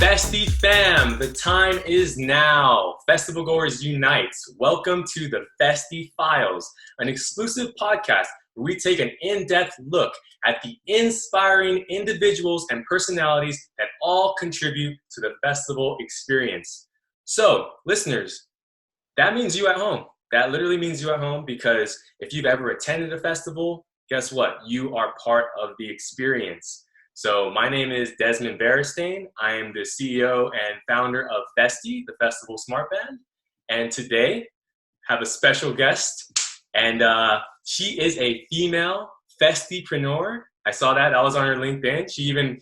Festi fam, the time is now. Festival goers unite. Welcome to the Festi Files, an exclusive podcast where we take an in-depth look at the inspiring individuals and personalities that all contribute to the festival experience. So, listeners, that means you at home. That literally means you at home, because if you've ever attended a festival, guess what? You are part of the experience. So my name is Desmond Beristain. I am the CEO and founder of Festie, the Festival Smart Band. And today, have a special guest. And she is a female Festipreneur. I saw that. That was on her LinkedIn.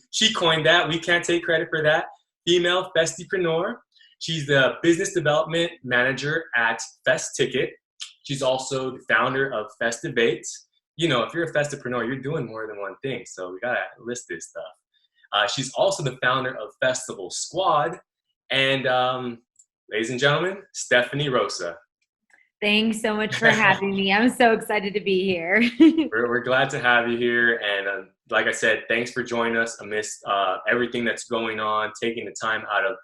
She coined that. We can't take credit for that. Female Festipreneur. She's the business development manager at Festicket. She's also the founder of Festivate. You know, if you're a Festipreneur, you're doing more than one thing. So we got to list this stuff. She's also the founder of Festival Squad. And ladies and gentlemen, Stephanie Rosa. Thanks so much for having me. I'm so excited to be here. We're glad to have you here. And like I said, thanks for joining us amidst everything that's going on, taking the time out of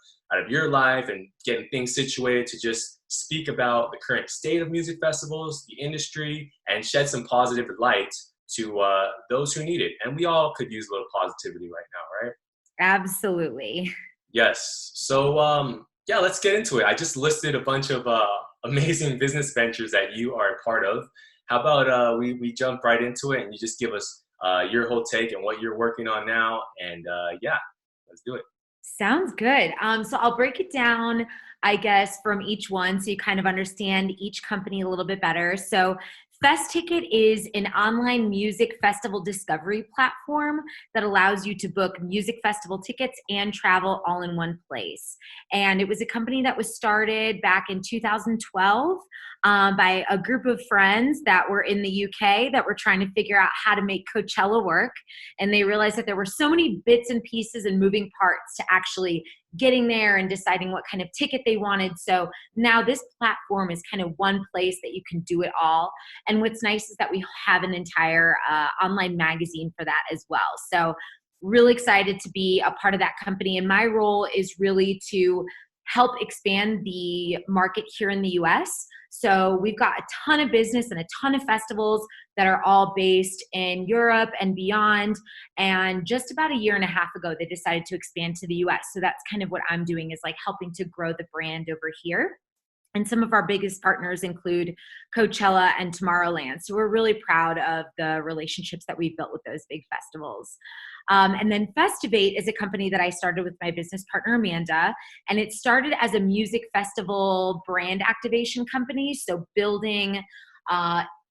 your life and getting things situated to just speak about the current state of music festivals, the industry, and shed some positive light to those who need it. And we all could use a little positivity right now, right? Absolutely. Yes. So, yeah, let's get into it. I just listed a bunch of amazing business ventures that you are a part of. How about we jump right into it and you just give us your whole take and what you're working on now. And yeah, let's do it. Sounds good. So I'll break it down, I guess, from each one so you kind of understand each company a little bit better. So Festicket is an online music festival discovery platform that allows you to book music festival tickets and travel all in one place. And it was a company that was started back in 2012 by a group of friends that were in the UK that were trying to figure out how to make Coachella work. And they realized that there were so many bits and pieces and moving parts to actually getting there and deciding what kind of ticket they wanted. So now this platform is kind of one place that you can do it all. And what's nice is that we have an entire online magazine for that as well. So really excited to be a part of that company. And my role is really to help expand the market here in the US. So we've got a ton of business and a ton of festivals that are all based in Europe and beyond. And just about a year and a half ago, they decided to expand to the US. So that's kind of what I'm doing, is like helping to grow the brand over here. And some of our biggest partners include Coachella and Tomorrowland. So we're really proud of the relationships that we've built with those big festivals. And then Festivate is a company that I started with my business partner, Amanda. And it started as a music festival brand activation company. So building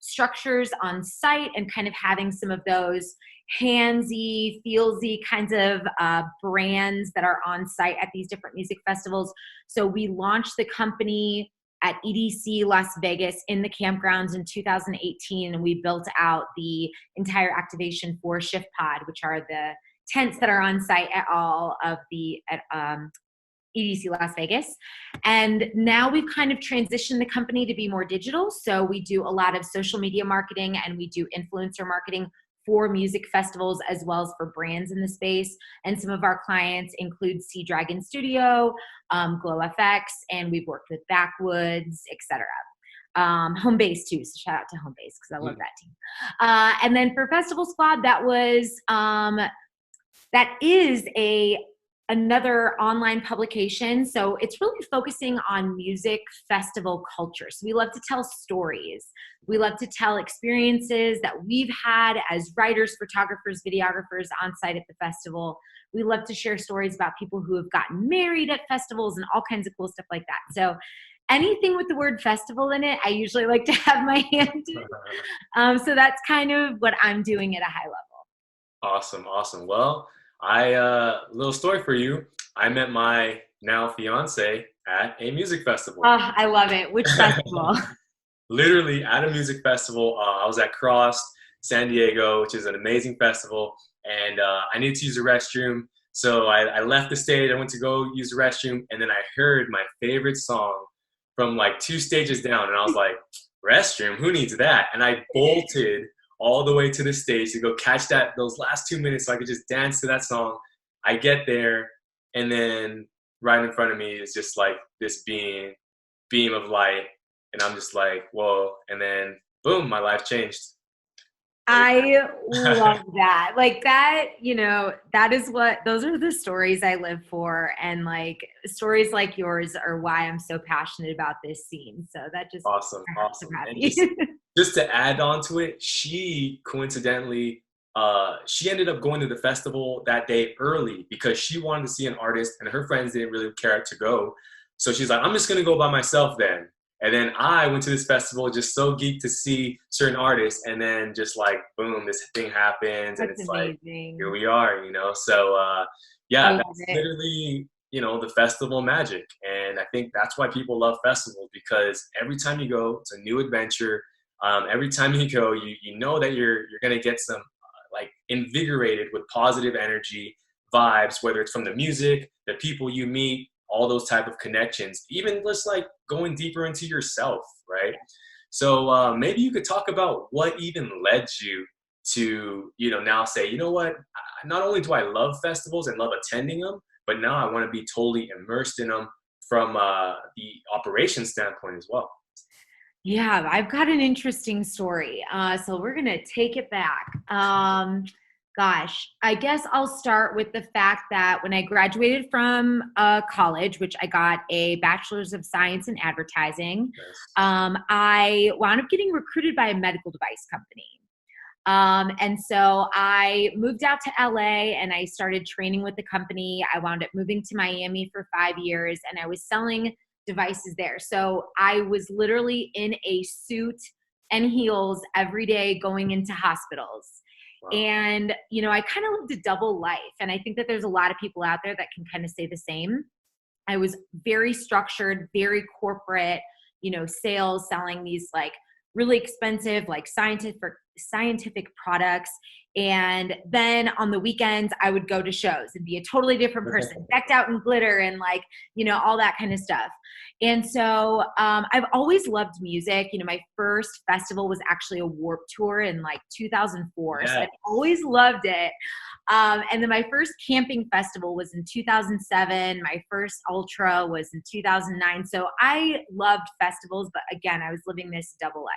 structures on site and kind of having some of those handsy, feelsy kinds of brands that are on site at these different music festivals. So we launched the company at EDC Las Vegas in the campgrounds in 2018, and we built out the entire activation for Shift Pod, which are the tents that are on site at all of the EDC Las Vegas. And now we've kind of transitioned the company to be more digital. So we do a lot of social media marketing and we do influencer marketing for music festivals as well as for brands in the space. And some of our clients include Sea Dragon Studio, Glow FX, and we've worked with Backwoods, etc. Home Base too, so shout out to Home Base because I love that team. And then for Festival Squad, that is another online publication. So it's really focusing on music festival culture. So we love to tell stories. We love to tell experiences that we've had as writers, photographers, videographers on site at the festival. We love to share stories about people who have gotten married at festivals and all kinds of cool stuff like that. So anything with the word festival in it, I usually like to have my hand in. So that's kind of what I'm doing at a high level. Awesome. Well, little story for you. I met my now fiance at a music festival. Oh, I love it. Which festival? Literally at a music festival. I was at Cross, San Diego, which is an amazing festival. And I needed to use the restroom. So I left the stage. I went to go use the restroom. And then I heard my favorite song from like 2 stages down. And I was like, restroom? Who needs that? And I bolted all the way to the stage to go catch those last 2 minutes so I could just dance to that song. I get there and then right in front of me is just like this beam of light, and I'm just like, whoa, and then boom, my life changed. I love that. Like that, those are the stories I live for. And like stories like yours are why I'm so passionate about this scene. So that just Awesome. I'm And happy. just to add on to it, she coincidentally, she ended up going to the festival that day early because she wanted to see an artist and her friends didn't really care to go. So she's like, I'm just going to go by myself then. And then I went to this festival just so geeked to see certain artists. And then just like, boom, this thing happens. And That's it's like, amazing. here we are, So, I yeah, love that's it. literally, the festival magic. And I think that's why people love festivals, because every time you go, it's a new adventure. Every time you go, you know that you're going to get some like invigorated with positive energy, vibes, whether it's from the music, the people you meet, all those type of connections, even just like going deeper into yourself, right? So maybe you could talk about what even led you to, now say, you know what, not only do I love festivals and love attending them, but now I want to be totally immersed in them from the operation standpoint as well. Yeah, I've got an interesting story. So we're going to take it back. Gosh, I guess I'll start with the fact that when I graduated from college, which I got a bachelor's of science in advertising, Yes. I wound up getting recruited by a medical device company. And so I moved out to LA and I started training with the company. I wound up moving to Miami for 5 years and I was selling devices there. So I was literally in a suit and heels every day going into hospitals. Wow. And, I kind of lived a double life. And I think that there's a lot of people out there that can kind of say the same. I was very structured, very corporate, sales, selling these like really expensive, like scientific products. And then on the weekends, I would go to shows and be a totally different person, decked out in glitter and like, all that kind of stuff. And so I've always loved music. My first festival was actually a Warped Tour in like 2004. Yeah. So I've always loved it. And then my first camping festival was in 2007. My first ultra was in 2009. So I loved festivals, but again, I was living this double life.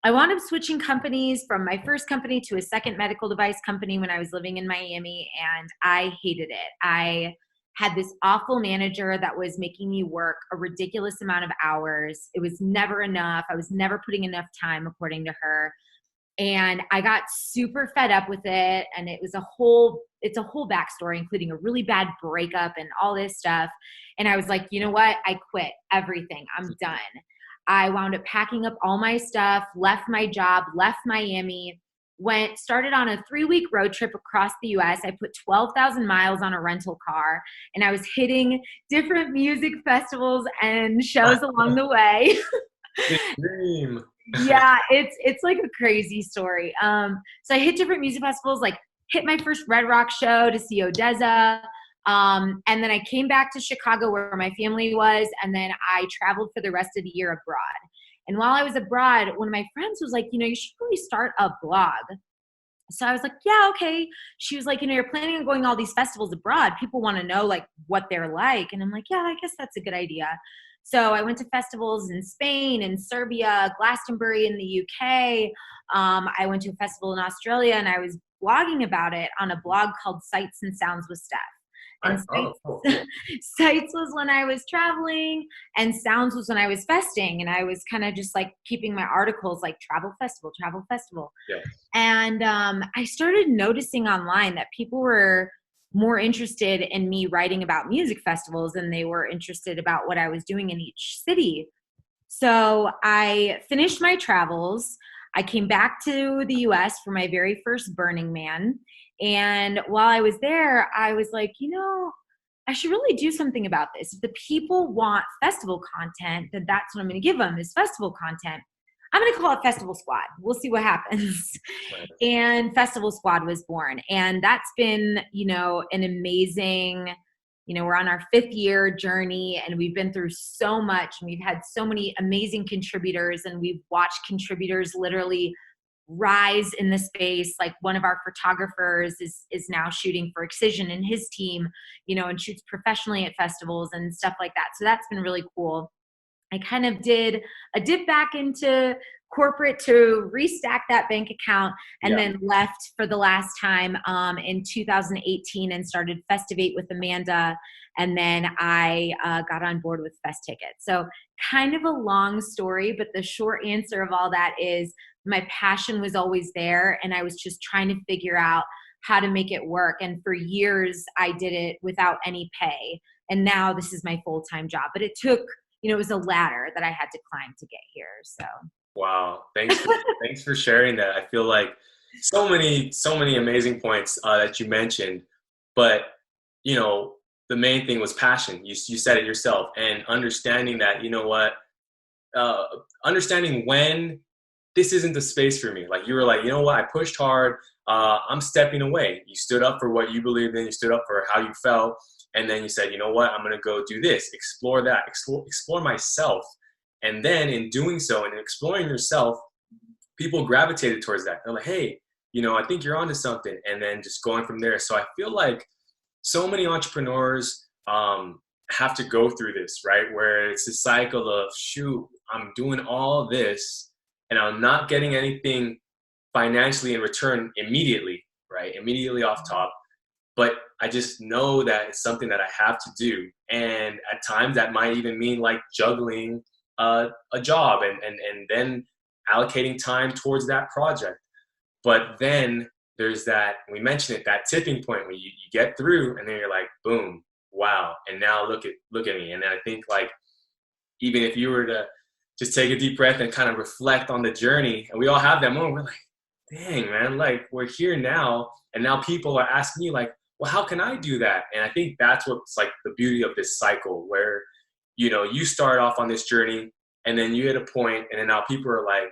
I wound up switching companies from my first company to a second medical device company when I was living in Miami, and I hated it. I had this awful manager that was making me work a ridiculous amount of hours. It was never enough. I was never putting enough time, according to her. And I got super fed up with it. And it's a whole backstory, including a really bad breakup and all this stuff. And I was like, you know what? I quit everything. I'm done. I wound up packing up all my stuff, left my job, left Miami, started on a 3-week road trip across the US. I put 12,000 miles on a rental car and I was hitting different music festivals and shows along the way. Dream. Yeah, it's like a crazy story. So I hit different music festivals, like hit my first Red Rock show to see Odessa. And then I came back to Chicago where my family was, and then I traveled for the rest of the year abroad. And while I was abroad, one of my friends was like, you should really start a blog. So I was like, yeah, okay. She was like, you're planning on going to all these festivals abroad. People want to know like what they're like. And I'm like, yeah, I guess that's a good idea. So I went to festivals in Spain and Serbia, Glastonbury in the UK. I went to a festival in Australia and I was blogging about it on a blog called Sights and Sounds with Steph. And Cool. Sights was when I was traveling and Sounds was when I was festing. And I was kind of just like keeping my articles like travel festival. Yeah. And I started noticing online that people were more interested in me writing about music festivals than they were interested about what I was doing in each city. So I finished my travels. I came back to the US for my very first Burning Man. And while I was there, I was like, I should really do something about this. If the people want festival content, then that's what I'm going to give them is festival content. I'm going to call it Festival Squad. We'll see what happens. Right. And Festival Squad was born. And that's been, an amazing, we're on our 5th year journey and we've been through so much and we've had so many amazing contributors and we've watched contributors literally rise in the space. Like one of our photographers is now shooting for Excision and his team, and shoots professionally at festivals and stuff like that. So that's been really cool. I kind of did a dip back into corporate to restack that bank account, and then left for the last time in 2018 and started Festivate with Amanda. And then I got on board with Festicket. So kind of a long story, but the short answer of all that is my passion was always there, and I was just trying to figure out how to make it work. And for years, I did it without any pay. And now this is my full-time job. But it took, it was a ladder that I had to climb to get here. So. Wow. Thanks for sharing that. I feel like so many amazing points that you mentioned, but the main thing was passion. You said it yourself, and understanding that, understanding when this isn't the space for me. Like you were like, I pushed hard. I'm stepping away. You stood up for what you believed in. You stood up for how you felt. And then you said, I'm going to go do this, explore that, explore myself. And then in doing so and exploring yourself, people gravitated towards that. They're like, hey, I think you're onto something. And then just going from there. So I feel like so many entrepreneurs have to go through this, right? Where it's a cycle of, shoot, I'm doing all this and I'm not getting anything financially in return immediately, right? Immediately off top. But I just know that it's something that I have to do. And at times that might even mean like juggling a job and then allocating time towards that project. But then there's that, we mentioned it, that tipping point where you get through and then you're like, boom, wow. And now look at me. And I think like, even if you were to just take a deep breath and kind of reflect on the journey, and we all have that moment, we're like, dang, man, like we're here now. And now people are asking you like, well, how can I do that? And I think that's what's like the beauty of this cycle where, you start off on this journey and then you hit a point and then now people are like,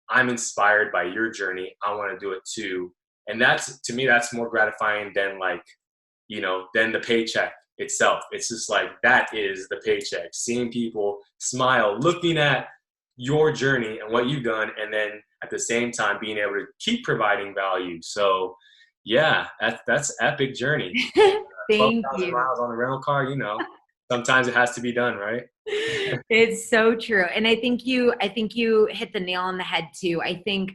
I'm inspired by your journey. I want to do it too. And that's, to me, that's more gratifying than like, than the paycheck itself. It's just like, that is the paycheck. Seeing people smile, looking at your journey and what you've done. And then at the same time, being able to keep providing value. So yeah, that's epic journey. Thank 12,000 you. miles on a rental car, sometimes it has to be done, right? It's so true. And I think you hit the nail on the head too. I think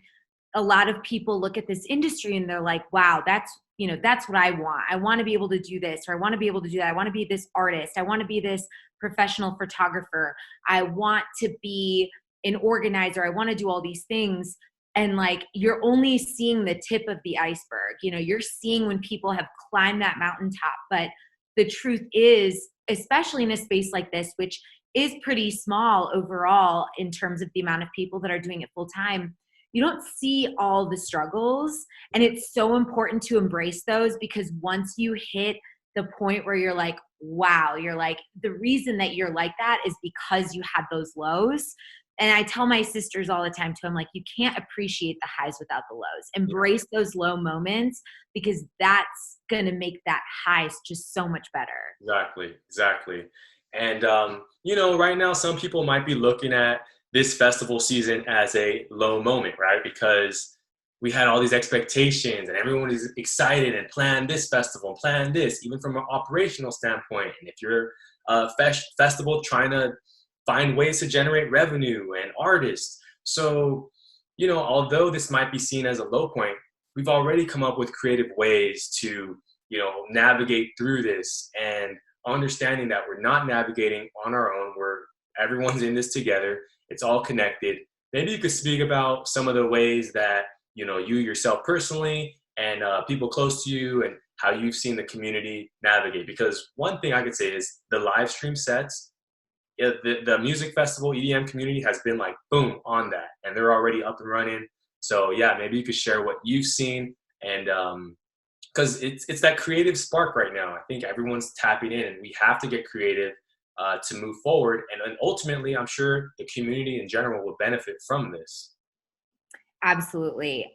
a lot of people look at this industry and they're like, wow, that's what I want. I want to be able to do this, or I want to be able to do that. I want to be this artist. I want to be this professional photographer. I want to be an organizer. I want to do all these things. And like, you're only seeing the tip of the iceberg. You're seeing when people have climbed that mountaintop. But the truth is, especially in a space like this, which is pretty small overall in terms of the amount of people that are doing it full time, you don't see all the struggles. And it's so important to embrace those, because once you hit the point where you're like, wow, you're like, the reason that you're like that is because you had those lows. And I tell my sisters all the time too, I'm like, you can't appreciate the highs without the lows. Embrace those low moments, because that's going to make that high just so much better. Exactly. And, right now, some people might be looking at this festival season as a low moment, right? Because we had all these expectations and everyone is excited and planned this festival, planned this, even from an operational standpoint. And if you're a festival trying to find ways to generate revenue and artists. So, although this might be seen as a low point, we've already come up with creative ways to, navigate through this, and understanding that we're not navigating on our own. Everyone's in this together. It's all connected. Maybe you could speak about some of the ways that, you yourself personally and people close to you, and how you've seen the community navigate. Because one thing I could say is the live stream sets, the music festival EDM community has been like, boom, on that. And they're already up and running. So yeah, maybe you could share what you've seen. And because it's that creative spark right now. I think everyone's tapping in, and we have to get creative to move forward. And ultimately, I'm sure the community in general will benefit from this. Absolutely.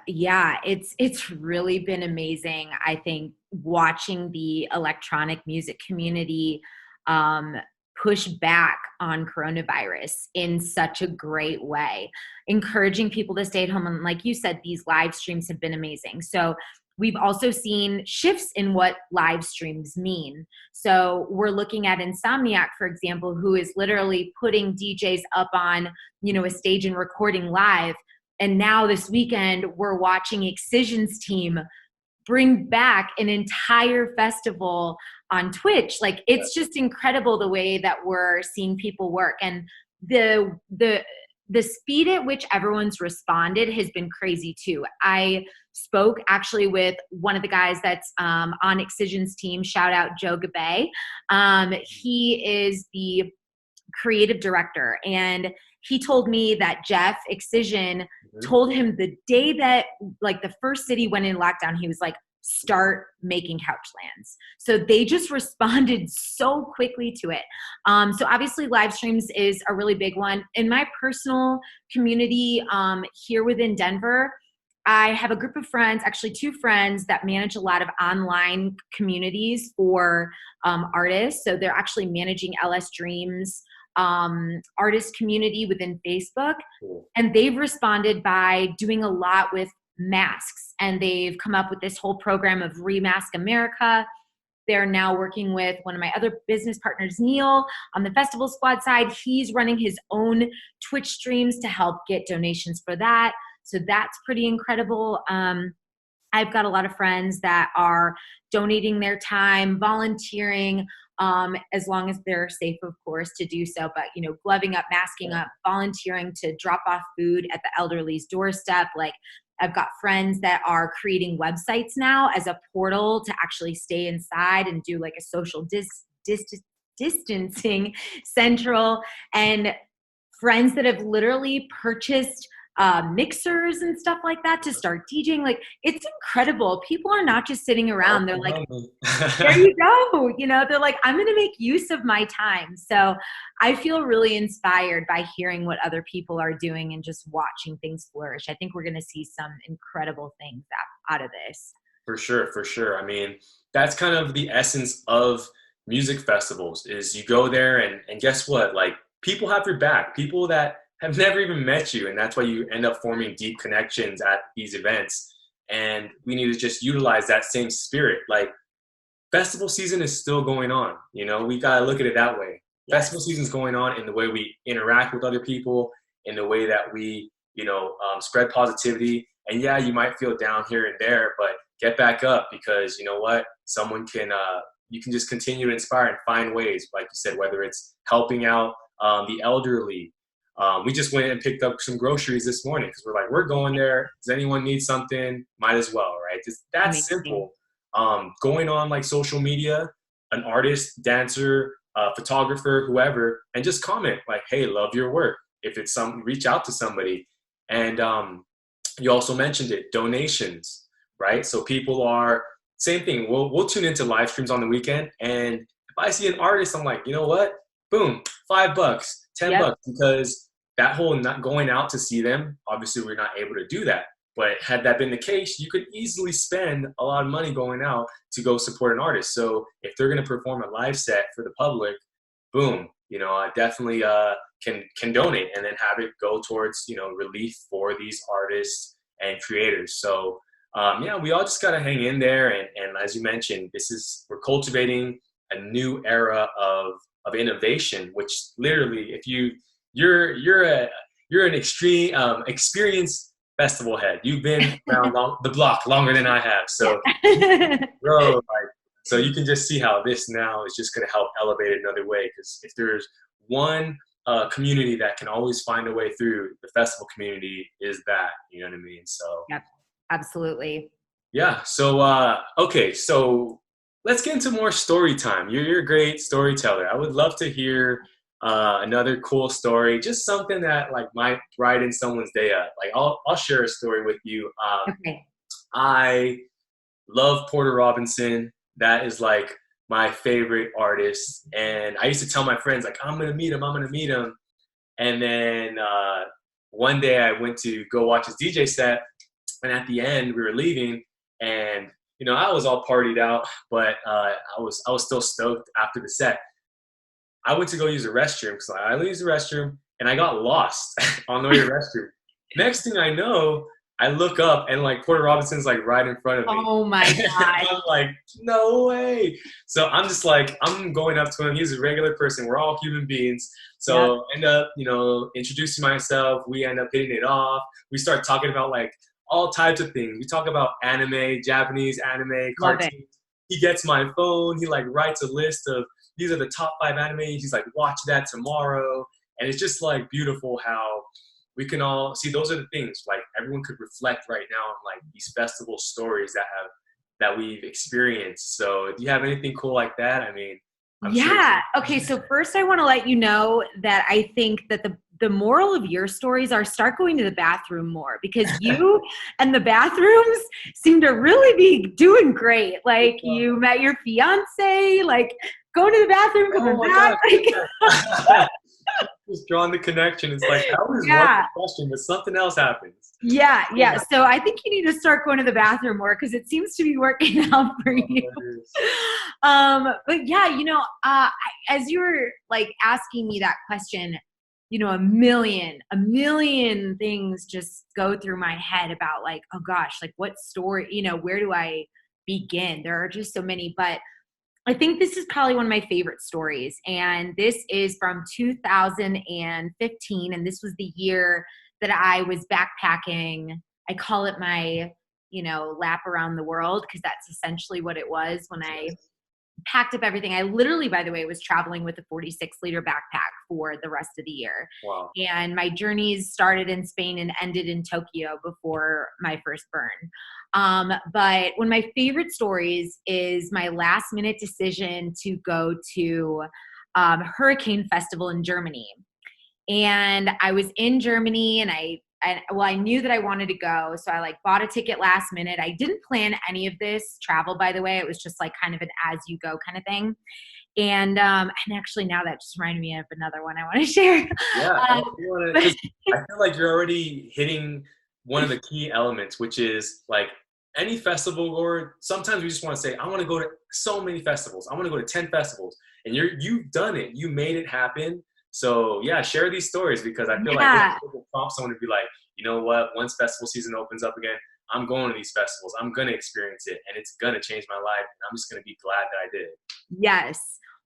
Yeah, it's really been amazing. I think watching the electronic music community push back on coronavirus in such a great way, encouraging people to stay at home. And like you said, these live streams have been amazing. So we've also seen shifts in what live streams mean. So we're looking at Insomniac, for example, who is literally putting DJs up on, a stage and recording live. And now this weekend, we're watching Excision's team bring back an entire festival on Twitch. Like, it's just incredible the way that we're seeing people work. And the speed at which everyone's responded has been crazy too. I spoke actually with one of the guys that's on Excision's team. Shout out Joe Gabay. He is the creative director, and he told me that Jeff Excision told him the day that like the first city went in lockdown, he was like, start making Couchlands. So they just responded so quickly to it. So obviously live streams is a really big one. In my personal community here within Denver, I have a group of friends, actually 2 friends that manage a lot of online communities for artists. So they're actually managing LS Dreams artist community within Facebook. Cool. And they've responded by doing a lot with masks, and they've come up with this whole program of Remask America. They're now working with one of my other business partners, Neil, on the festival squad side. He's running his own Twitch streams to help get donations for that. So that's pretty incredible. I've got a lot of friends that are donating their time, volunteering, as long as they're safe, of course, to do so. But, gloving up, masking up, volunteering to drop off food at the elderly's doorstep. Like, I've got friends that are creating websites now as a portal to actually stay inside and do like a social distancing central, and friends that have literally purchased mixers and stuff like that to start DJing. Like, it's incredible. People are not just sitting around. They're like, there you go. They're like, I'm going to make use of my time. So I feel really inspired by hearing what other people are doing and just watching things flourish. I think we're going to see some incredible things out of this. For sure. I mean, that's kind of the essence of music festivals is you go there and guess what? Like, people have your back. People that have never even met you, and that's why you end up forming deep connections at these events. And we need to just utilize that same spirit. Like, festival season is still going on. We gotta look at it that way. Yes. Festival season is going on in the way we interact with other people, in the way that we, spread positivity. And yeah, you might feel down here and there, but get back up, because you know what? Someone can, you can just continue to inspire and find ways, like you said, whether it's helping out the elderly. We just went and picked up some groceries this morning because we're like, we're going there. Does anyone need something? Might as well, right? Just that's simple. Going on like social media, an artist, dancer, photographer, whoever, and just comment like, hey, love your work. If it's something, reach out to somebody. And you also mentioned it, donations, right? So people are, same thing. We'll tune into live streams on the weekend. And if I see an artist, I'm like, you know what? Boom, $5, $10, because that whole not going out to see them, obviously we're not able to do that. But had that been the case, you could easily spend a lot of money going out to go support an artist. So if they're going to perform a live set for the public, boom, I definitely can donate and then have it go towards, relief for these artists and creators. So we all just got to hang in there. And as you mentioned, we're cultivating a new era of innovation, which literally, if you're an extreme experienced festival head. You've been around the block longer than I have, so bro, so you can just see how this now is just going to help elevate it another way. Because if there's one community that can always find a way through, the festival community is that. You know what I mean? So yep, absolutely. Yeah. So okay. So let's get into more story time. You're a great storyteller. I would love to hear another cool story, just something that like might brighten someone's day up. Like I'll share a story with you. Okay. I love Porter Robinson. That is like my favorite artist. And I used to tell my friends like, I'm gonna meet him. And then one day I went to go watch his DJ set, and at the end we were leaving, and I was all partied out, but I was still stoked after the set. I went to go use the restroom because I used the restroom and I got lost on the way to the restroom. Next thing I know, I look up and like Porter Robinson's like right in front of me. Oh my God. I'm like, no way. So I'm just like, I'm going up to him. He's a regular person. We're all human beings. So end up, introducing myself. We end up hitting it off. We start talking about like all types of things. We talk about anime, Japanese anime, Love it. cartoons. He gets my phone. He like writes a list of these are the top 5 animes. He's like, watch that tomorrow. And it's just like beautiful how we can all see those are the things like everyone could reflect right now on like these festival stories that we've experienced. So do you have anything cool like that? I mean, I'm sure. Okay. So first I want to let you know that I think that the moral of your stories are start going to the bathroom more, because you and the bathrooms seem to really be doing great. Like you met your fiance, like going to the bathroom, coming back. Like, just drawing the connection. It's like, I always want the question, but something else happens. Yeah. So I think you need to start going to the bathroom more because it seems to be working out for you. But yeah, as you were like asking me that question, a million things just go through my head about like, oh gosh, like what story, where do I begin? There are just so many, but I think this is probably one of my favorite stories. And this is from 2015. And this was the year that I was backpacking. I call it my, lap around the world, because that's essentially what it was when I packed up everything. I literally, by the way, was traveling with a 46-liter backpack for the rest of the year. Wow. And my journeys started in Spain and ended in Tokyo before my first burn. But one of my favorite stories is my last minute decision to go to Hurricane Festival in Germany. And I was in Germany and I knew that I wanted to go. So I like bought a ticket last minute. I didn't plan any of this travel, by the way. It was just like kind of an as you go kind of thing. And actually now that just reminded me of another one I want to share. Yeah. I feel like you're already hitting one of the key elements, which is like any festival, or sometimes we just want to say, I want to go to so many festivals. I want to go to 10 festivals, and you've done it. You made it happen. So yeah, share these stories, because I feel like it will prompt someone to be like, you know what, once festival season opens up again, I'm going to these festivals. I'm going to experience it, and it's going to change my life. And I'm just going to be glad that I did. Yes.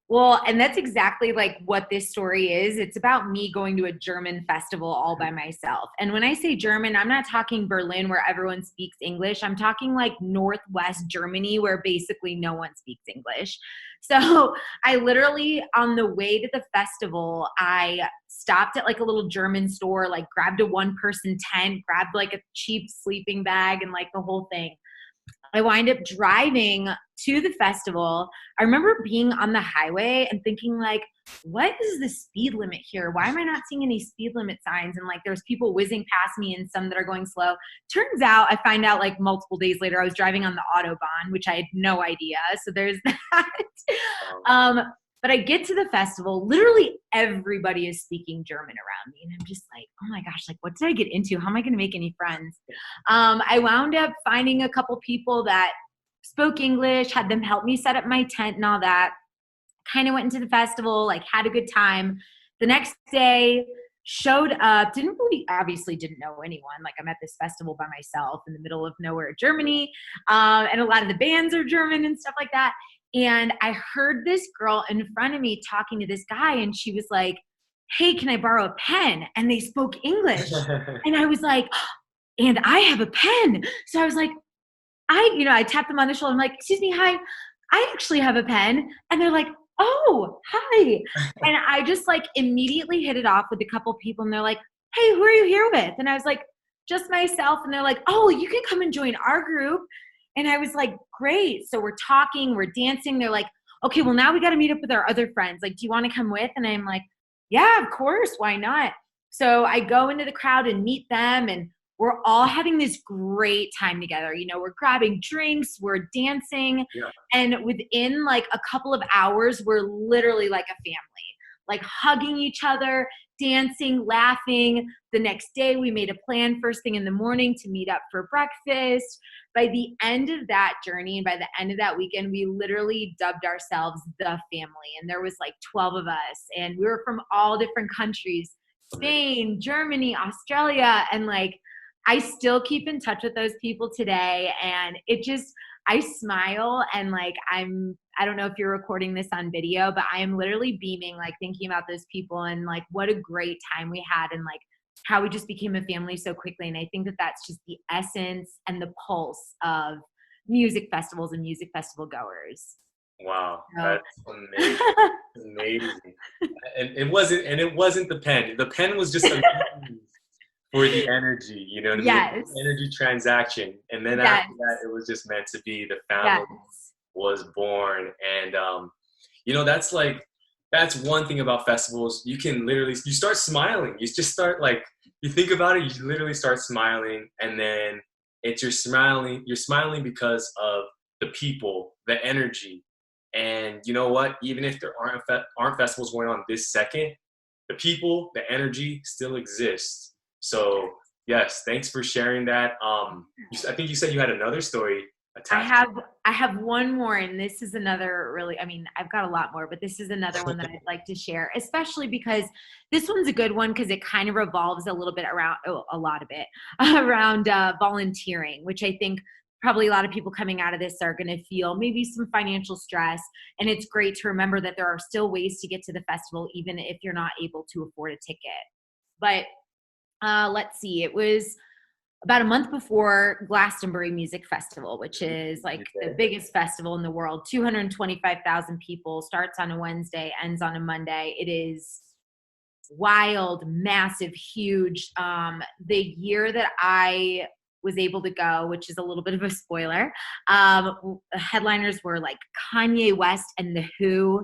Well, and that's exactly like what this story is. It's about me going to a German festival all by myself. And when I say German, I'm not talking Berlin where everyone speaks English. I'm talking like Northwest Germany where basically no one speaks English. So I literally, on the way to the festival, I stopped at like a little German store, like grabbed a 1-person tent, grabbed like a cheap sleeping bag and like the whole thing. I wind up driving to the festival. I remember being on the highway and thinking like, what is the speed limit here? Why am I not seeing any speed limit signs? And like, there's people whizzing past me and some that are going slow. Turns out I find out like multiple days later, I was driving on the Autobahn, which I had no idea. So there's that. But I get to the festival, literally everybody is speaking German around me. And I'm just like, oh my gosh, like what did I get into? How am I going to make any friends? I wound up finding a couple people that spoke English, had them help me set up my tent and all that. Kind of went into the festival, like had a good time. The next day, showed up, obviously didn't know anyone. Like I'm at this festival by myself in the middle of nowhere, Germany. And a lot of the bands are German and stuff like that. And I heard this girl in front of me talking to this guy, and she was like, hey, can I borrow a pen? And they spoke English. And I was like, and I have a pen. So I was like, I tapped them on the shoulder. I'm like, excuse me, hi, I actually have a pen. And they're like, oh, hi. And I just like immediately hit it off with a couple people, and they're like, hey, who are you here with? And I was like, just myself. And they're like, oh, you can come and join our group. And I was like, great. So we're talking, we're dancing. They're like, okay, well now we got to meet up with our other friends. Like, do you want to come with? And I'm like, yeah, of course. Why not? So I go into the crowd and meet them, and we're all having this great time together. We're grabbing drinks, we're dancing. Yeah. And within like a couple of hours, we're literally like a family, like hugging each other, dancing, laughing. The next day we made a plan first thing in the morning to meet up for breakfast. By the end of that journey and by the end of that weekend, we literally dubbed ourselves the family. And there was like 12 of us, and we were from all different countries, Spain, Germany, Australia. And like, I still keep in touch with those people today. And it just, I smile, and like, I don't know if you're recording this on video, but I am literally beaming, like thinking about those people and like what a great time we had, and like how we just became a family so quickly. And I think that that's just the essence and the pulse of music festivals and music festival goers. Wow, So. that's amazing. Amazing. And it wasn't the pen. The pen was just a means for the energy, you know what I mean? Yes. Energy transaction. And then Yes. after that, it was just meant to be. The family was born. And you know, that's one thing about festivals. You can literally, you start smiling. You just start like, you think about it, you literally start smiling, and then you're smiling because of the people, the energy. And you know what? Even if there aren't festivals going on this second, the people, the energy still exists. So yes, thanks for sharing that. I think you said you had another story attached. I have one more, and this is another really, I mean, I've got a lot more, but this is another one that I'd like to share, especially because this one's a good one because it kind of revolves a little bit around, a lot of it, around volunteering, which I think probably a lot of people coming out of this are going to feel maybe some financial stress. And it's great to remember that there are still ways to get to the festival, even if you're not able to afford a ticket. But let's see, it was about a month before Glastonbury Music Festival, which is like the biggest festival in the world. 225,000 people, starts on a Wednesday, ends on a Monday. It is wild, massive, huge. The year that I was able to go, which is a little bit of a spoiler, headliners were like Kanye West and The Who.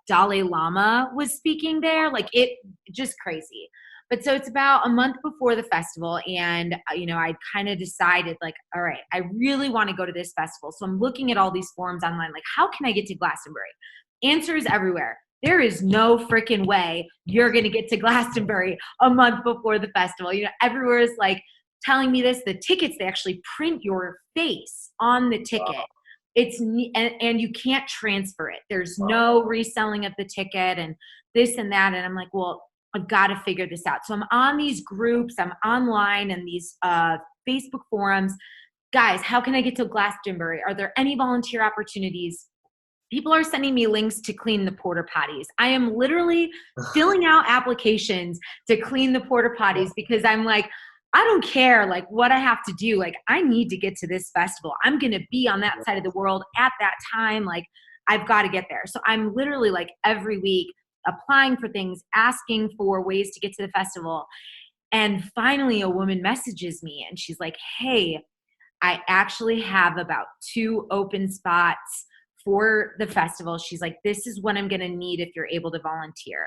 Dalai Lama was speaking there. Like, it just crazy. But so it's about a month before the festival, and you know, I kind of decided like, all right, I really want to go to this festival. So I'm looking at all these forums online, like, how can I get to Glastonbury? Answers everywhere. There is no freaking way you're going to get to Glastonbury a month before the festival. You know, everywhere is like telling me this. The tickets, they actually print your face on the ticket. Wow. And you can't transfer it. There's no reselling of the ticket and this and that. And I'm like, well, I've got to figure this out. So I'm on these groups, I'm online and these Facebook forums. Guys, how can I get to Glastonbury? Are there any volunteer opportunities? People are sending me links to clean the porta potties. I am literally filling out applications to clean the porta potties because I'm like, I don't care like what I have to do. Like, I need to get to this festival. I'm going to be on that side of the world at that time. Like, I've got to get there. So I'm literally like every week applying for things, asking for ways to get to the festival. And finally a woman messages me and she's like, hey, I actually have about 2 open spots for the festival. She's like, this is what I'm going to need if you're able to volunteer.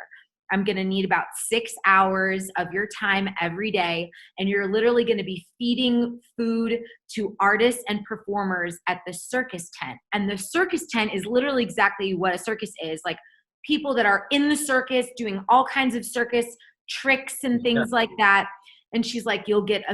I'm going to need about 6 hours of your time every day. And you're literally going to be feeding food to artists and performers at the circus tent. And the circus tent is literally exactly what a circus is. Like, people that are in the circus doing all kinds of circus tricks and things like that. And she's like, you'll get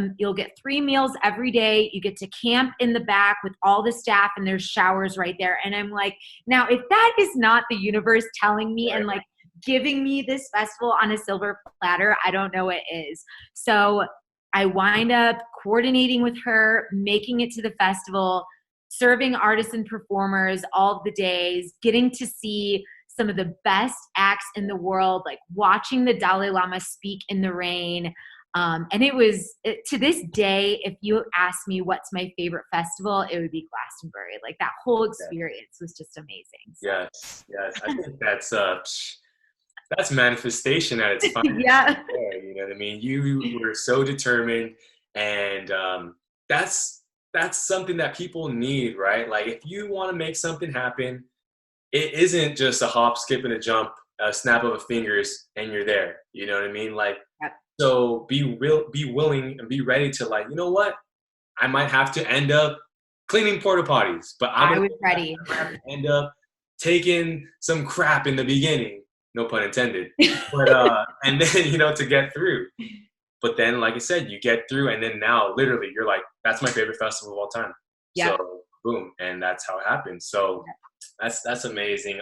3 meals every day. You get to camp in the back with all the staff, and there's showers right there. And I'm like, now if that is not the universe telling me and like giving me this festival on a silver platter, I don't know what is. So I wind up coordinating with her, making it to the festival, serving artists and performers all of the days, getting to see some of the best acts in the world, like watching the Dalai Lama speak in the rain. And it was, to this day, if you ask me what's my favorite festival, it would be Glastonbury. Like, that whole experience was just amazing. So. Yes. I think that's manifestation at its finest. Yeah. You know what I mean? You were so determined, and that's something that people need, right? Like, if you want to make something happen, it isn't just a hop, skip, and a jump, a snap of a fingers, and you're there. You know what I mean? Like, so be willing and be ready to, like, you know what? I might have to end up cleaning porta potties, but I was ready. I might have to end up taking some crap in the beginning, no pun intended. But and then to get through. But then, like I said, you get through, and then now, literally, you're like, that's my favorite festival of all time. Yep. So, boom, and that's how it happens. So, that's amazing.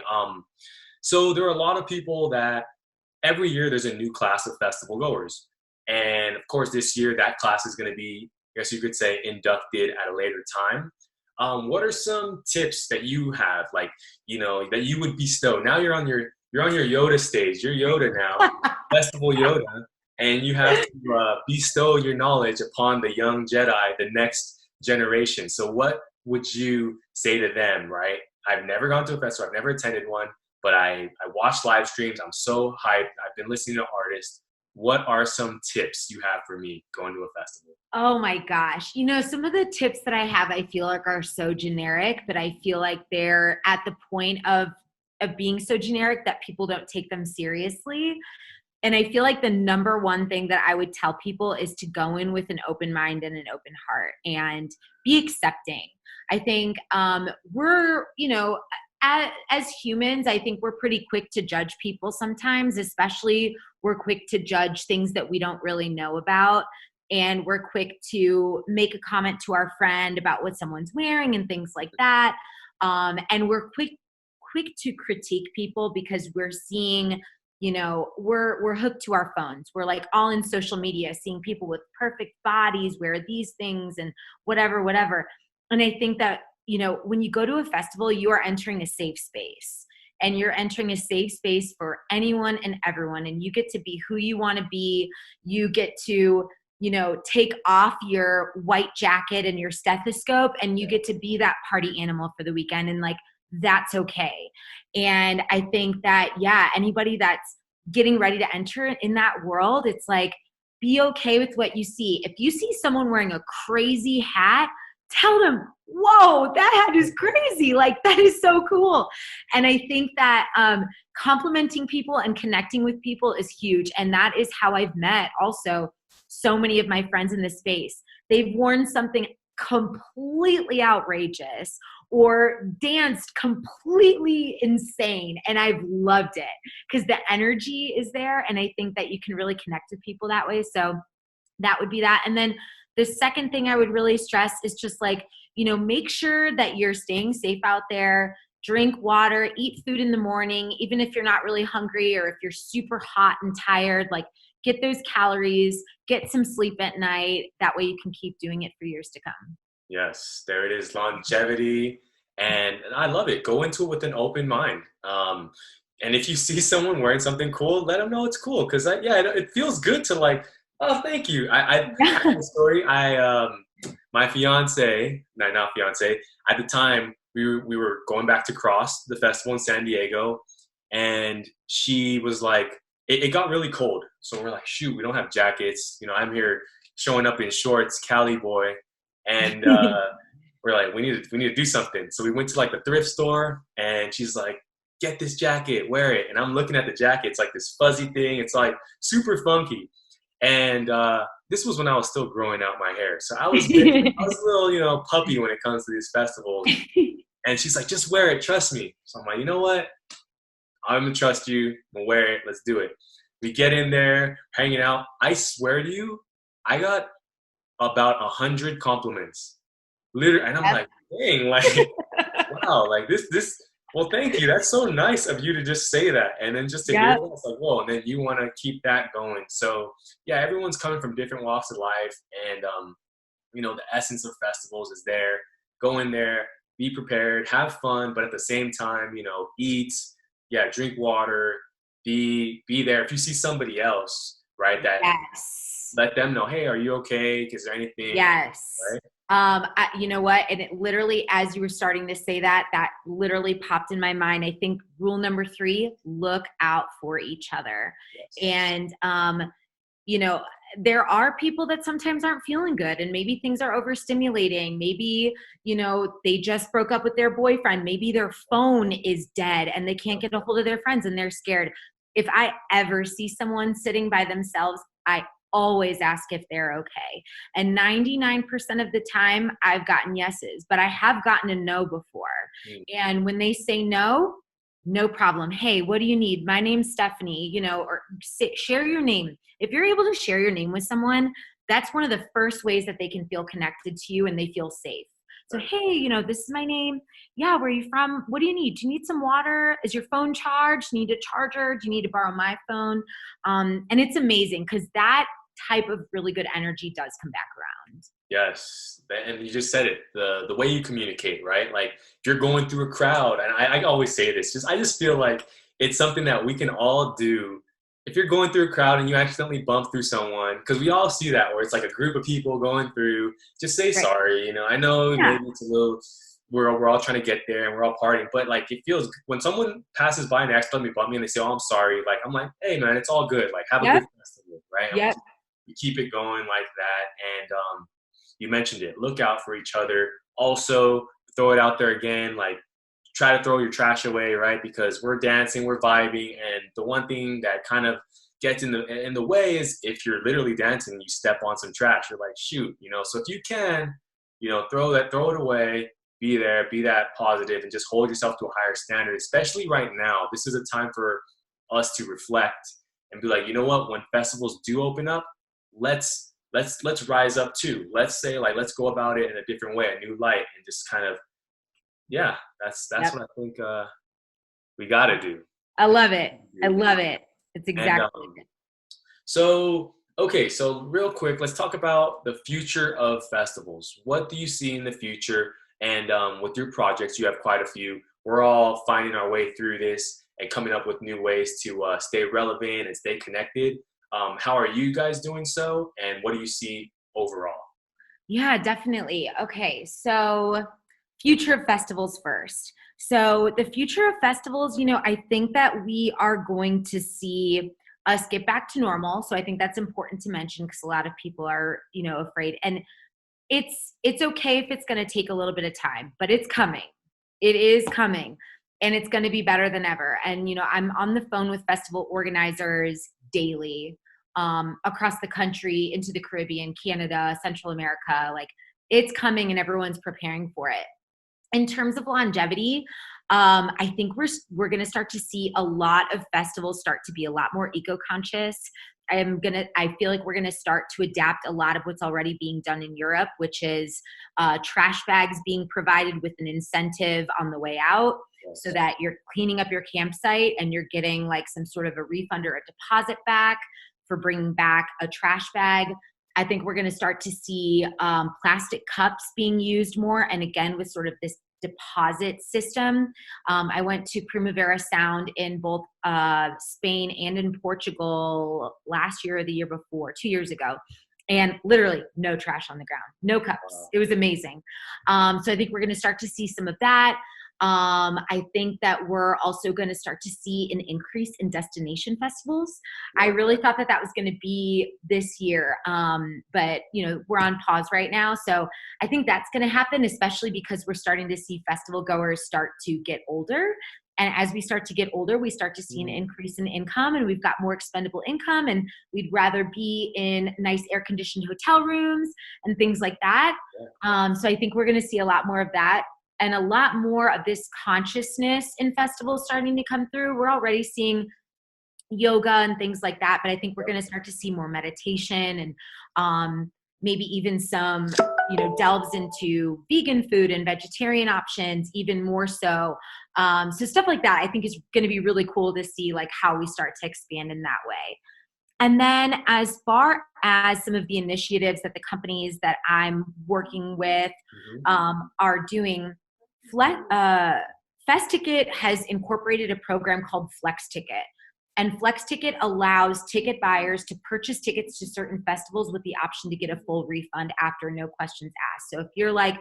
So there are a lot of people that every year there's a new class of festival goers, and of course, this year that class is going to be, I guess you could say, inducted at a later time. What are some tips that you have, like that you would bestow? Now you're on your Yoda stage. You're Yoda now, Festival Yoda, and you have to bestow your knowledge upon the young Jedi, the next generation. So what would you say to them, right? I've never gone to a festival. I've never attended one, but I watch live streams. I'm so hyped. I've been listening to artists. What are some tips you have for me going to a festival? Oh my gosh. Some of the tips that I have, I feel like are so generic, but I feel like they're at the point of being so generic that people don't take them seriously. And I feel like the number one thing that I would tell people is to go in with an open mind and an open heart and be accepting. I think we're, as humans, I think we're pretty quick to judge people sometimes, especially we're quick to judge things that we don't really know about. And we're quick to make a comment to our friend about what someone's wearing and things like that. And we're quick to critique people because we're seeing, we're hooked to our phones. We're like all in social media, seeing people with perfect bodies wear these things and whatever. And I think that, when you go to a festival, you are entering a safe space, and you're entering a safe space for anyone and everyone. And you get to be who you want to be. You get to, take off your white jacket and your stethoscope, and you get to be that party animal for the weekend. And like, that's okay. And I think that, anybody that's getting ready to enter in that world, it's like, be okay with what you see. If you see someone wearing a crazy hat, tell them, whoa, that hat is crazy. Like, that is so cool. And I think that complimenting people and connecting with people is huge. And that is how I've met also so many of my friends in this space. They've worn something completely outrageous or danced completely insane, and I've loved it because the energy is there, and I think that you can really connect with people that way. So that would be that. And then the second thing I would really stress is just like, make sure that you're staying safe out there. Drink water, eat food in the morning, even if you're not really hungry or if you're super hot and tired, like get those calories, get some sleep at night. That way you can keep doing it for years to come. Yes, there it is, longevity. And I love it. Go into it with an open mind. And if you see someone wearing something cool, let them know it's cool. Because it feels good to like, oh, thank you. I have a story. My fiance, not fiance, at the time we were going back to cross the festival in San Diego, and she was like, it got really cold. So we're like, shoot, we don't have jackets. I'm here showing up in shorts, Cali boy. And we're like, we need to do something. So we went to like the thrift store, and she's like, get this jacket, wear it. And I'm looking at the jacket. It's like this fuzzy thing. It's like super funky. And this was when I was still growing out my hair. So I was a little, puppy when it comes to these festivals. And she's like, just wear it. Trust me. So I'm like, you know what? I'm going to trust you. I'm going to wear it. Let's do it. We get in there, hanging out. I swear to you, I got about 100 compliments. Literally. And I'm like, dang, like, wow, like this. Well, thank you. That's so nice of you to just say that. And then just to hear that, it's like, whoa, and then you want to keep that going. So, yeah, everyone's coming from different walks of life. And, the essence of festivals is there. Go in there, be prepared, have fun, but at the same time, eat, drink water, be there. If you see somebody else, right, that let them know, hey, are you okay? Is there anything? Yes. Right? You know what? And it literally, as you were starting to say that literally popped in my mind. I think rule number 3, look out for each other. Yes. And, there are people that sometimes aren't feeling good, and maybe things are overstimulating. Maybe, they just broke up with their boyfriend. Maybe their phone is dead and they can't get a hold of their friends and they're scared. If I ever see someone sitting by themselves, I always ask if they're okay. And 99% of the time I've gotten yeses, but I have gotten a no before. And when they say no, No problem. Hey, what do you need? My name's Stephanie, or share your name. If you're able to share your name with someone, that's one of the first ways that they can feel connected to you and they feel safe. So, hey, this is my name. Yeah, where are you from? What do you need? Do you need some water? Is your phone charged? Do you need a charger? Do you need to borrow my phone? And it's amazing because that type of really good energy does come back around. Yes, and you just said it, the way you communicate, right? Like if you're going through a crowd, and I always say this, I just feel like it's something that we can all do. If you're going through a crowd and you accidentally bump through someone, because we all see that where it's like a group of people going through, just say Right. sorry. I know Yeah. maybe it's a little, we're all trying to get there and we're all partying, but like it feels when someone passes by and accidentally bump me and they say, "Oh, I'm sorry," like I'm like, "Hey, man, it's all good. Like have a Yep. good festival, right?" And Yep. we keep it going like that, and you mentioned it. Look out for each other. Also, throw it out there again. Like, try to throw your trash away, right? Because we're dancing, we're vibing, and the one thing that kind of gets in the way is if you're literally dancing and you step on some trash. You're like, shoot. So if you can, throw it away. Be there, be that positive, and just hold yourself to a higher standard. Especially right now, this is a time for us to reflect and be like, you know what? When festivals do open up, let's rise up too. Let's say like let's go about it in a different way, a new light, and just kind of that's Yep. what I think we got to do. I love it. I love it. It's And exactly it. so okay, so real quick, let's talk about the future of festivals. What do you see in the future? And with your projects, you have quite a few. We're all finding our way through this and coming up with new ways to stay relevant and stay connected. How are you guys doing so? And what do you see overall? Yeah, definitely. Okay, so future of festivals first. So the future of festivals, I think that we are going to see us get back to normal. So I think that's important to mention because a lot of people are, afraid. And it's okay if it's going to take a little bit of time, but it's coming. It is coming, and it's going to be better than ever. And I'm on the phone with festival organizers daily, across the country, into the Caribbean, Canada, Central America. Like, it's coming and everyone's preparing for it. In terms of longevity, I think we're going to start to see a lot of festivals start to be a lot more eco-conscious. I feel like we're going to start to adapt a lot of what's already being done in Europe, which is trash bags being provided with an incentive on the way out, so that you're cleaning up your campsite and you're getting like some sort of a refund or a deposit back for bringing back a trash bag. I think we're going to start to see plastic cups being used more. And again, with sort of this deposit system. I went to Primavera Sound in both Spain and in Portugal last year or the year before, 2 years ago. And literally no trash on the ground, no cups. Wow. It was amazing. So I think we're going to start to see some of that. I think that we're also going to start to see an increase in destination festivals. I really thought that was going to be this year, but we're on pause right now. So I think that's going to happen, especially because we're starting to see festival goers start to get older. And as we start to get older, we start to see an increase in income, and we've got more expendable income, and we'd rather be in nice air-conditioned hotel rooms and things like that. So I think we're going to see a lot more of that, and a lot more of this consciousness in festivals starting to come through. We're already seeing yoga and things like that, but I think we're going to start to see more meditation and maybe even some, delves into vegan food and vegetarian options, even more so. So stuff like that, I think is going to be really cool to see, like how we start to expand in that way. And then as far as some of the initiatives that the companies that I'm working with are doing, Festicket has incorporated a program called Festicket. And Festicket allows ticket buyers to purchase tickets to certain festivals with the option to get a full refund after no questions asked. So if you're like,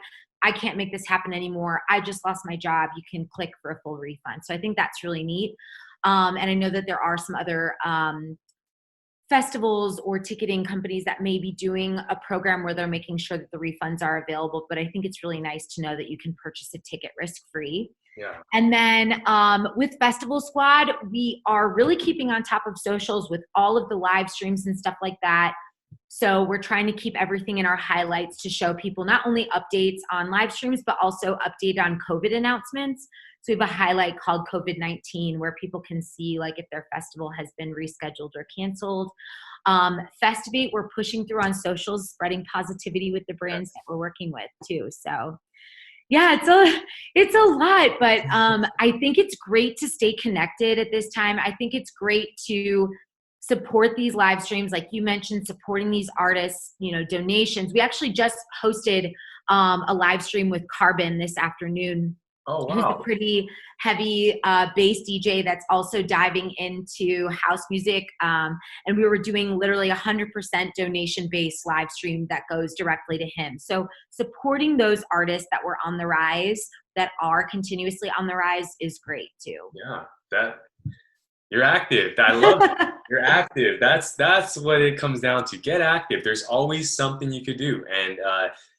I can't make this happen anymore, I just lost my job, you can click for a full refund. So I think that's really neat. And I know that there are some other festivals or ticketing companies that may be doing a program where they're making sure that the refunds are available. But I think it's really nice to know that you can purchase a ticket risk-free. Yeah. And then with Festival Squad, we are really keeping on top of socials with all of the live streams and stuff like that. So we're trying to keep everything in our highlights to show people not only updates on live streams, but also update on COVID announcements. So we have a highlight called COVID-19 where people can see like if their festival has been rescheduled or canceled. Festivate, we're pushing through on socials, spreading positivity with the brands that we're working with too. So yeah, it's a lot, but I think it's great to stay connected at this time. I think it's great to support these live streams, like you mentioned, supporting these artists, donations. We actually just hosted a live stream with Carbon this afternoon. Oh, wow. Who's a pretty heavy bass DJ that's also diving into house music. And we were doing literally 100% donation-based live stream that goes directly to him. So supporting those artists that were on the rise, that are continuously on the rise, is great too. Yeah, you're active. I love it. You're active. That's what it comes down to. Get active. There's always something you could do. And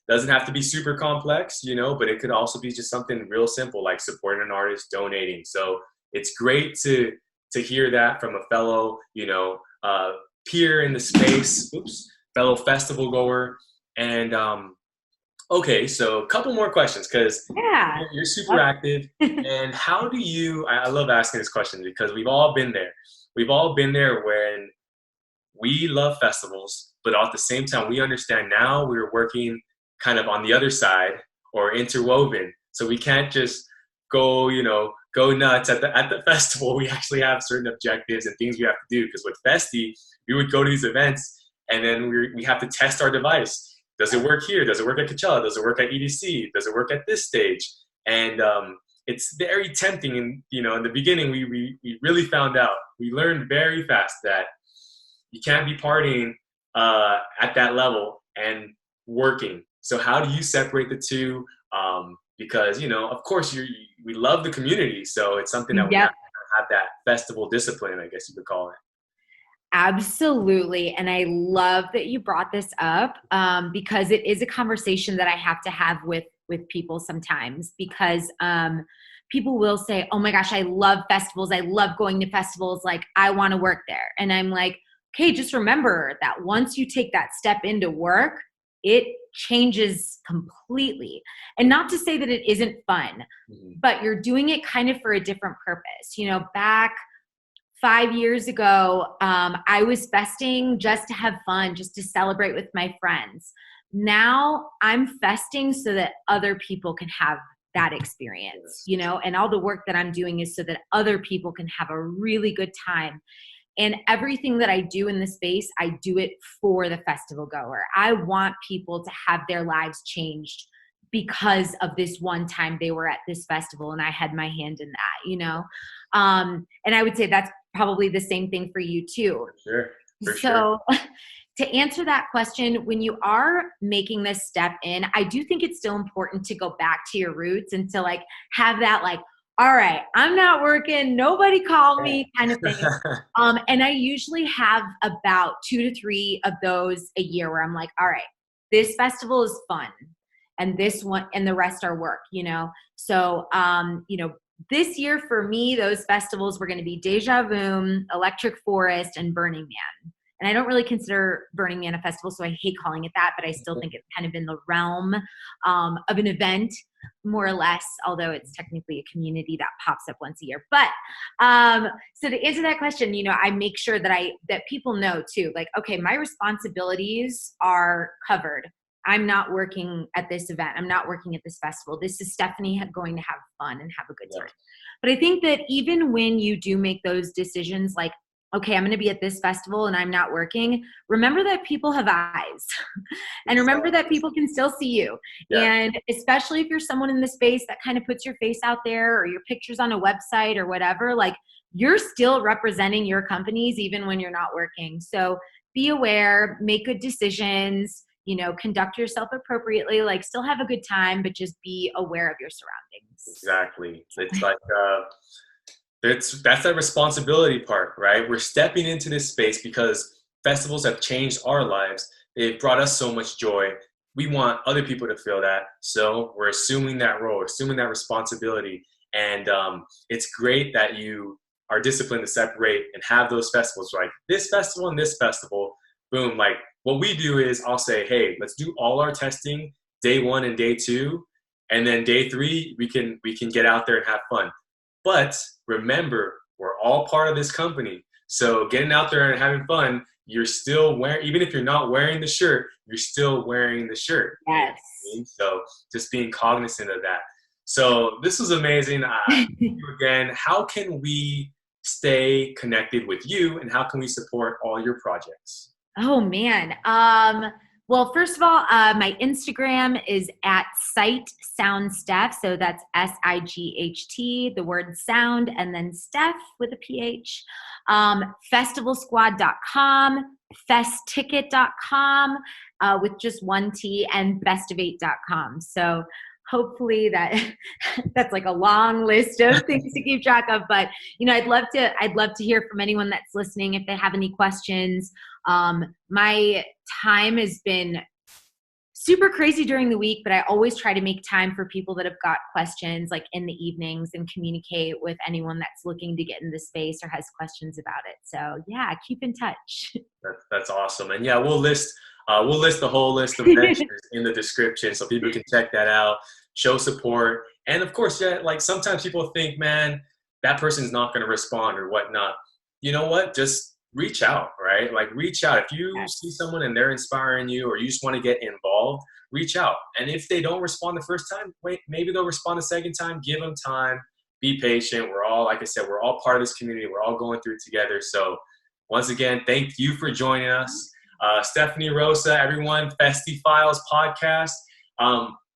doesn't have to be super complex, but it could also be just something real simple, like supporting an artist, donating. So it's great to hear that from a fellow, peer in the space, fellow festival goer. And okay, so a couple more questions, because you're super active. And how do you, I love asking this question because we've all been there. We've all been there when we love festivals, but at the same time, we understand now we're working kind of on the other side or interwoven. So we can't just go nuts at the festival. We actually have certain objectives and things we have to do. Because with Festie, we would go to these events and then we have to test our device. Does it work here? Does it work at Coachella? Does it work at EDC? Does it work at this stage? And it's very tempting. And, in the beginning, we really found out. We learned very fast that you can't be partying at that level and working. So how do you separate the two? Because, of course, we love the community. So it's something that we have to have that festival discipline, I guess you could call it. Absolutely. And I love that you brought this up because it is a conversation that I have to have with people sometimes, because people will say, oh my gosh, I love festivals. I love going to festivals. Like, I want to work there. And I'm like, okay, just remember that once you take that step into work, it changes completely. And not to say that it isn't fun, but you're doing it kind of for a different purpose. Back 5 years ago, I was festing just to have fun, just to celebrate with my friends. Now I'm festing so that other people can have that experience, and all the work that I'm doing is so that other people can have a really good time. And everything that I do in the space, I do it for the festival goer. I want people to have their lives changed because of this one time they were at this festival and I had my hand in that, And I would say that's probably the same thing for you too. For sure. To answer that question, when you are making this step in, I do think it's still important to go back to your roots and to have that all right, I'm not working, nobody call me kind of thing. And I usually have about 2 to 3 of those a year where I'm like, all right, this festival is fun and this one and the rest are work, So, this year for me, those festivals were going to be Deja Vu, Electric Forest, and Burning Man. And I don't really consider Burning Man a festival, so I hate calling it that, but I still think it's kind of in the realm of an event, more or less, although it's technically a community that pops up once a year. But so to answer that question, I make sure that people know too, okay, my responsibilities are covered. I'm not working at this event. I'm not working at this festival. This is Stephanie going to have fun and have a good time. But I think that even when you do make those decisions, okay, I'm going to be at this festival and I'm not working, remember that people have eyes and remember that people can still see you. Yeah. And especially if you're someone in the space that kind of puts your face out there or your pictures on a website or whatever, you're still representing your companies even when you're not working. So be aware, make good decisions, conduct yourself appropriately, still have a good time, but just be aware of your surroundings. Exactly. It's that's that responsibility part, right? We're stepping into this space because festivals have changed our lives. They've brought us so much joy. We want other people to feel that. So we're assuming that role, assuming that responsibility. And it's great that you are disciplined to separate and have those festivals, this festival and this festival, boom, what we do is I'll say, hey, let's do all our testing day 1 and day 2, and then day 3 we can get out there and have fun. But remember, we're all part of this company. So getting out there and having fun, you're still wearing, even if you're not wearing the shirt, you're still wearing the shirt. Yes. So just being cognizant of that. So this was amazing. Again, how can we stay connected with you, and how can we support all your projects? Oh man. Well, first of all, my Instagram is at @SightSoundSteph. So that's SIGHT, the word sound, and then Steph with a PH. Festivalsquad.com, Festicket.com, with just one T, and Festivate.com. So hopefully that's like a long list of things to keep track of. But I'd love to hear from anyone that's listening if they have any questions. My time has been super crazy during the week, but I always try to make time for people that have got questions, like in the evenings, and communicate with anyone that's looking to get in the space or has questions about it. So yeah, keep in touch. That's awesome. And yeah, we'll list the whole list of ventures in the description so people can check that out, show support. And of course, yeah, like sometimes people think, man, that person's not going to respond or whatnot. You know what? Just reach out, right? Like reach out. If you see someone and they're inspiring you, or you just want to get involved, reach out. And if they don't respond the first time, wait, maybe they'll respond the second time. Give them time. Be patient. We're all, like I said, we're all part of this community. We're all going through it together. So once again, thank you for joining us. Stephanie, Rosa, everyone, Festi Files podcast.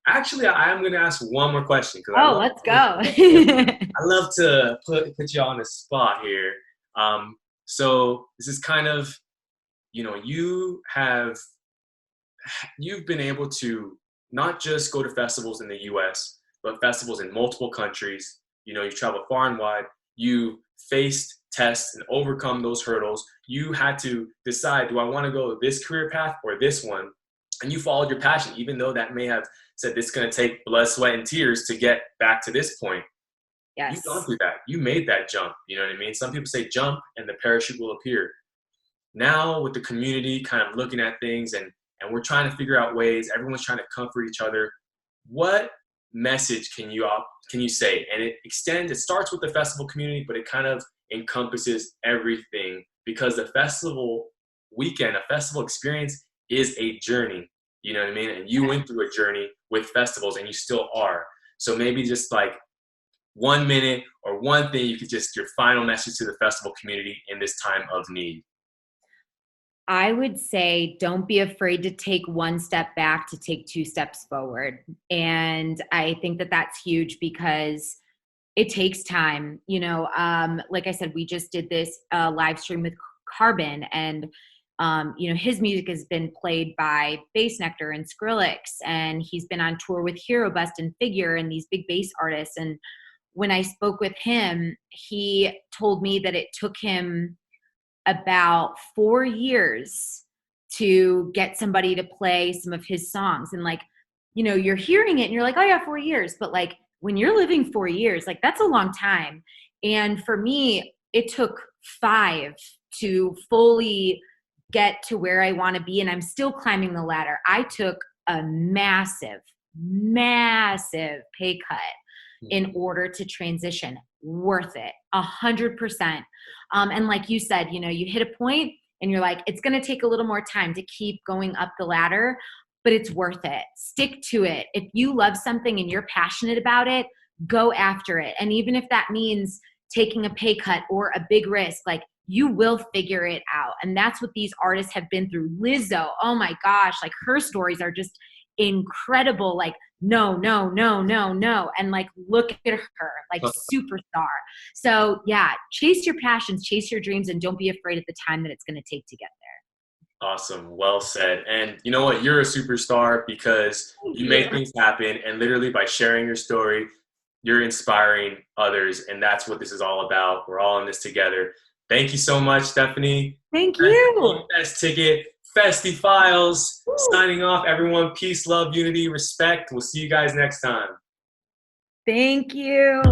Actually, I am going to ask one more question. Let's go. I love to put you on the spot here. So this is kind of, you've been able to not just go to festivals in the US, but festivals in multiple countries. You've traveled far and wide. You faced tests and overcome those hurdles. You had to decide, do I want to go this career path or this one? And you followed your passion, even though that may have said this is going to take blood, sweat, and tears to get back to this point. Yes. You've gone through that. You made that jump. You know what I mean? Some people say jump and the parachute will appear. Now with the community kind of looking at things and we're trying to figure out ways, everyone's trying to comfort each other. What message can you say? And it starts with the festival community, but it kind of encompasses everything, because the festival weekend, a festival experience is a journey. You know what I mean? And you went through a journey with festivals and you still are. So maybe just like 1 minute or one thing your final message to the festival community in this time of need. I would say don't be afraid to take one step back to take 2 steps forward. And I think that that's huge because it takes time. Like I said, we just did this live stream with Carbon, and his music has been played by Bass Nectar and Skrillex, and he's been on tour with Hero Bust and Figure and these big bass artists. And when I spoke with him, he told me that it took him about 4 years to get somebody to play some of his songs. And you're hearing it and you're like, oh yeah, 4 years. But when you're living 4 years, that's a long time. And for me, it took 5 to fully get to where I want to be. And I'm still climbing the ladder. I took a massive pay cut in order to transition. Worth it, 100%. And like you said, you hit a point and you're like, it's going to take a little more time to keep going up the ladder, but it's worth it. Stick to it. If you love something and you're passionate about it, go after it. And even if that means taking a pay cut or a big risk, you will figure it out. And that's what these artists have been through. Lizzo, oh my gosh, her stories are just incredible. No. And look at her, superstar. So yeah, chase your passions, chase your dreams, and don't be afraid of the time that it's going to take to get there. Awesome. Well said. And you know what? You're a superstar because you make things happen. And literally by sharing your story, you're inspiring others. And that's what this is all about. We're all in this together. Thank you so much, Stephanie. Thank you. Festicket, Festi Files. Signing off, everyone. Peace, love, unity, respect. We'll see you guys next time. Thank you.